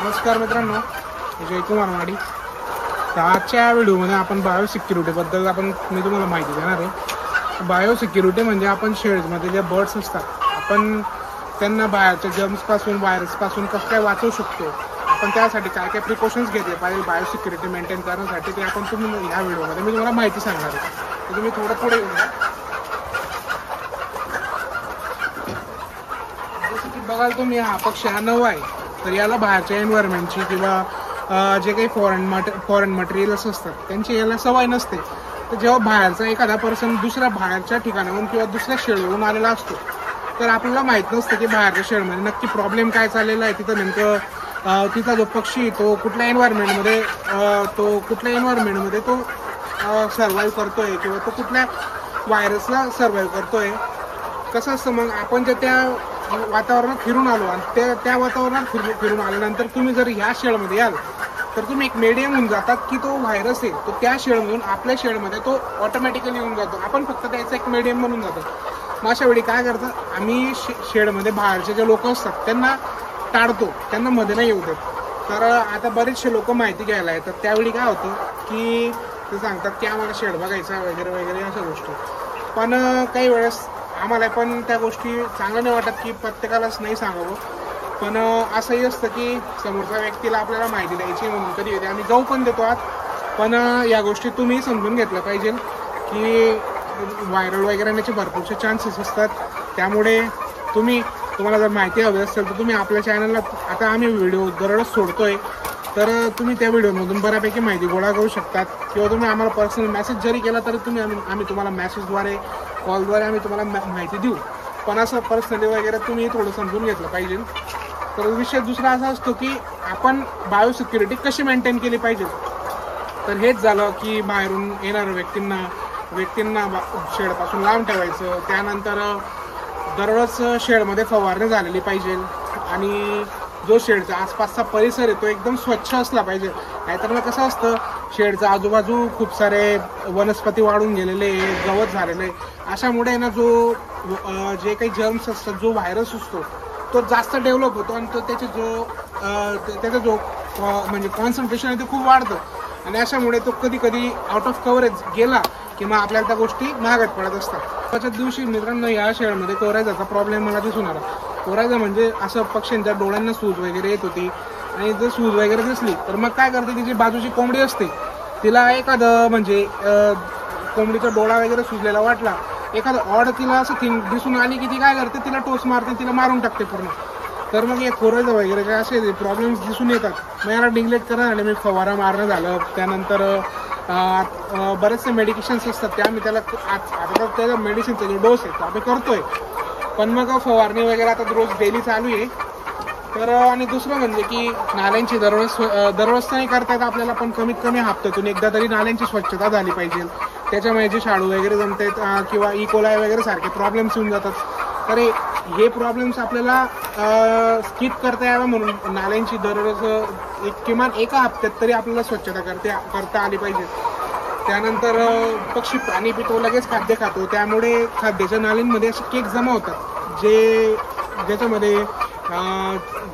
नमस्कार मित्रांनो, जयकुमार माडी. तर आजच्या व्हिडिओमध्ये आपण बायोसिक्युरिटीबद्दल मी तुम्हाला माहिती देणार आहे. बायोसिक्युरिटी म्हणजे आपण शेड्समध्ये जे बर्ड्स असतात आपण त्यांना बाहेरच्या जर्म्सपासून व्हायरसपासून कसं काय वाचवू शकतो, आपण त्यासाठी काय काय प्रिकॉशन्स घेतले पाहिजे बायोसिक्युरिटी मेंटेन करण्यासाठी, ते आपण ह्या व्हिडिओमध्ये मी तुम्हाला माहिती सांगणार आहे. तर तुम्ही थोडं पुढे जसं की बघाल तुम्ही, हा पक्षी हा नवा आहे, तर याला बाहेरच्या एन्व्हायरमेंटची किंवा जे काही फॉरेन मटेरियल्स असतात त्यांची याला सवय नसते. तर जेव्हा बाहेरचा एखादा पर्सन दुसऱ्या बाहेरच्या ठिकाणाहून किंवा दुसऱ्या शेडवरून आलेला असतो, तर आपल्याला माहीत नसतं की बाहेरच्या शेडमध्ये नक्की प्रॉब्लेम काय चाललेला आहे, तिथं नेमकं तिथला जो पक्षी तो कुठल्या एन्व्हायरमेंटमध्ये तो सर्व्हाइव्ह करतोय किंवा तो कुठल्या व्हायरसला सर्व्हाइव्ह करतोय. कसं असतं, मग आपण जे त्या वातावरणात फिरून आलो आणि त्या वातावरणात फिरून आल्यानंतर तुम्ही जर ह्या शेडमध्ये याल तर तुम्ही एक मीडियम होऊन जातात की तो व्हायरस आहे तो त्या शेडमधून आपल्या शेडमध्ये तो ऑटोमॅटिकली येऊन जातो. आपण फक्त त्याचा एक मीडियम म्हणून जातो. मग अशा वेळी काय करतं, आम्ही शेडमध्ये बाहेरचे जे लोक असतात त्यांना टाळतो, त्यांना मध्ये नाही येऊ देत. तर आता बरेचसे लोक माहिती घ्यायला येतात, त्यावेळी काय होतं की ते सांगतात की आम्हाला शेड बघायचा वगैरे वगैरे अशा गोष्टी. पण काही वेळेस आम्हाला पण त्या गोष्टी चांगल्या नाही वाटत की प्रत्येकालाच नाही सांगावं. पण असंही असतं की समोरच्या व्यक्तीला आपल्याला माहिती द्यायची म्हणून कधी आम्ही जाऊ पण देतो आत. पण या गोष्टी तुम्ही समजून घेतल्या पाहिजे की व्हायरल वगैरे येण्याचे भरपूरसे चान्सेस असतात. त्यामुळे तुम्हाला जर माहिती हवी असेल तर तुम्ही आपल्या चॅनलला, आता आम्ही व्हिडिओ दररोज सोडतोय, तर तुम्ही त्या व्हिडिओमधून बऱ्यापैकी माहिती गोळा करू शकतात. किंवा तुम्ही आम्हाला पर्सनल मेसेज जरी केला तरी आम्ही तुम्हाला मेसेजद्वारे, कॉलद्वारे आम्ही तुम्हाला माहिती देऊ. पण असं पर्सनली वगैरे तुम्ही थोडं समजून घेतलं पाहिजे. तर विषय दुसरा असा असतो की आपण बायोसिक्युरिटी कशी मेंटेन केली पाहिजे. तर हेच झालं की बाहेरून येणाऱ्या व्यक्तींना शेडपासून लांब ठेवायचं. त्यानंतर दररोज शेडमध्ये फवारणी झालेली पाहिजे आणि जो शेडचा आसपासचा परिसर आहे तो एकदम स्वच्छ असला पाहिजे. नाहीतर मग कसं असतं, शेडचा आजूबाजू खूप सारे वनस्पती वाढून गेलेले, गवत झालेलं आहे. अशामुळे ना जे काही जर्म्स असतात, जो व्हायरस असतो तो जास्त डेव्हलप होतो आणि तो त्याचा जो म्हणजे कॉन्सन्ट्रेशन आहे ते खूप वाढतं. आणि अशामुळे तो कधी आउट ऑफ कव्हरेज गेला की मग आपल्याला त्या गोष्टी महागात पडत असतात. त्याच्या दिवशी मित्रांनो या शेडमध्ये कोरायजाचा प्रॉब्लेम मला दिसून आला. कोरायजा म्हणजे असं पक्ष्यांच्या डोळ्यांना सूज वगैरे येत होती आणि जर सूज वगैरे दिसली तर मग काय करते, तिची बाजूची कोंबडी असते, तिला एखादं म्हणजे कोंबडीचा डोळा वगैरे सुजलेला वाटला, एखादं ऑड तिला असं दिसून आली की ती काय करते, तिला टोच मारते, तिला मारून टाकते पूर्ण. तर मग हे कोरायजा वगैरे काय असे प्रॉब्लेम्स दिसून येतात. मग याला निग्लेक्ट करणं आणि मी फवारा मारणं झालं. त्यानंतर बरेचसे मेडिकेशन्स असतात ते आम्ही त्याला आता त्याचा मेडिसिनचा जो डोस आहे तो आम्ही करतोय. पण मग फवारणी वगैरे आता रोज डेली चालू आहे. तर आणि दुसरं म्हणजे की नाल्यांची दररोज नाही करतात आपल्याला, पण कमीत कमी हप्त्यातून एकदा तरी नाल्यांची स्वच्छता झाली पाहिजे. त्याच्यामुळे जे शाळू वगैरे जमतात किंवा इकोलाय वगैरे सारखे प्रॉब्लेम्स येऊन जातात. तर हे प्रॉब्लेम्स आपल्याला स्किप करता यावं म्हणून नाल्यांची दररोज किमान एका हप्त्यात तरी आपल्याला स्वच्छता करता आली पाहिजे. त्यानंतर पक्षी पाणी पितो, लगेच खाद्य खातो, त्यामुळे खाद्याच्या नालींमध्ये असे केक जमा होतात ज्याच्यामध्ये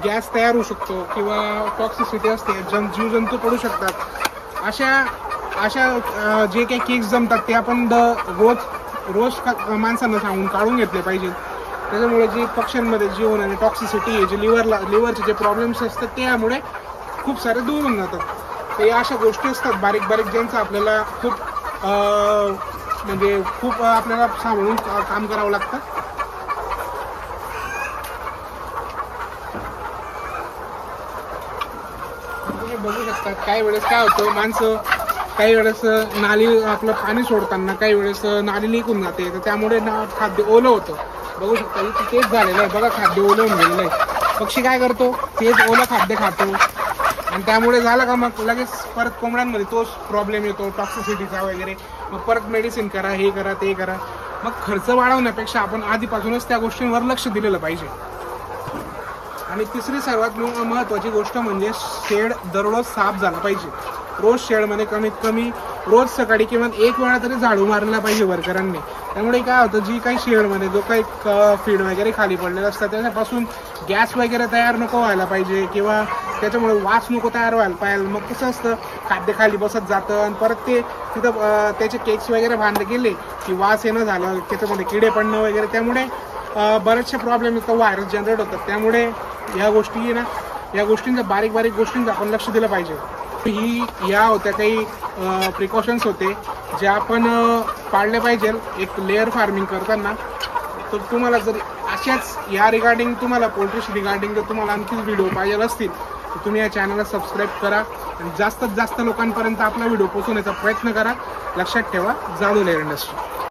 गॅस तयार होऊ शकतो किंवा टॉक्सिसिटी असते, जीवजंतू पडू शकतात. अशा जे काही केक्स जमतात ते आपण रोज माणसांना सांगून काढून घेतले पाहिजे. त्याच्यामुळे जे पक्ष्यांमध्ये जीव होणारी टॉक्सिसिटी आहे, जे लिव्हरचे जे प्रॉब्लेम्स असतात त्यामुळे खूप सारे दूर होऊन जातात. ते अशा गोष्टी असतात बारीक ज्यांचं आपल्याला खूप आपल्याला सांभाळून काम करावं लागतं. तुम्ही बघू शकता काही वेळेस काय होतं, माणसं काही वेळेस नाली आपलं पाणी सोडताना काही वेळेस नाली लीक होऊन जाते, तर त्यामुळे खाद्य ओलं होतं. बघू शकता इथे तेच झालेलं आहे बघा, खाद्य ओलं होऊन गेलेलं आहे. पक्षी काय करतो, तेच ओलं खाद्य खातो आणि त्यामुळे झालं का मग लगेच परत कोंबड्यांमध्ये तोच प्रॉब्लेम येतो टॉक्सिसिटीचा वगैरे. मग परत मेडिसिन करा, हे करा, ते करा. मग खर्च वाढवण्यापेक्षा आपण आधीपासूनच त्या गोष्टींवर लक्ष दिलेलं पाहिजे. आणि तिसरी सर्वात महत्त्वाची गोष्ट म्हणजे शेड दररोज साफ झाला पाहिजे. रोज शेडमध्ये कमीत कमी रोज सकाळी किंवा एक वेळा तरी झाडू मारला पाहिजे वर्करांनी. त्यामुळे काय होतं, जी काही शेडमध्ये जो काही फीड वगैरे खाली पडलेलं असतं त्याच्यापासून गॅस वगैरे तयार नको व्हायला पाहिजे किंवा त्याच्यामुळे वास नको तयार व्हायला पाहिजे. मग कसं असतं, खाद्य खाली बसत जातं आणि परत ते तिथं त्याचे केक्स वगैरे बांधले गेले की वास येणं झालं, त्याच्यामध्ये किडे पडणं वगैरे, त्यामुळे बरेचसे प्रॉब्लेम येतात, व्हायरस जनरेट होतात. त्यामुळे या गोष्टी ना, या गोष्टींचा बारीक बारीक गोष्टींचा आपण लक्ष दिलं पाहिजे. या होत्या काही प्रिकॉशन्स होते जे आपण पाळले पाहिजे एक लेअर फार्मिंग करताना. तर तुम्हाला जर अशाच या रिगार्डिंग तुम्हाला पोल्ट्री रिगार्डिंग जर तुम्हाला आणखी व्हिडिओ पाहिजे असतील तर तुम्ही या चॅनलला सबस्क्राईब करा आणि जास्तीत जास्त लोकांपर्यंत आपला व्हिडिओ पोहोचवण्याचा प्रयत्न करा. लक्षात ठेवा, जाधव लेअर इंडस्ट्री.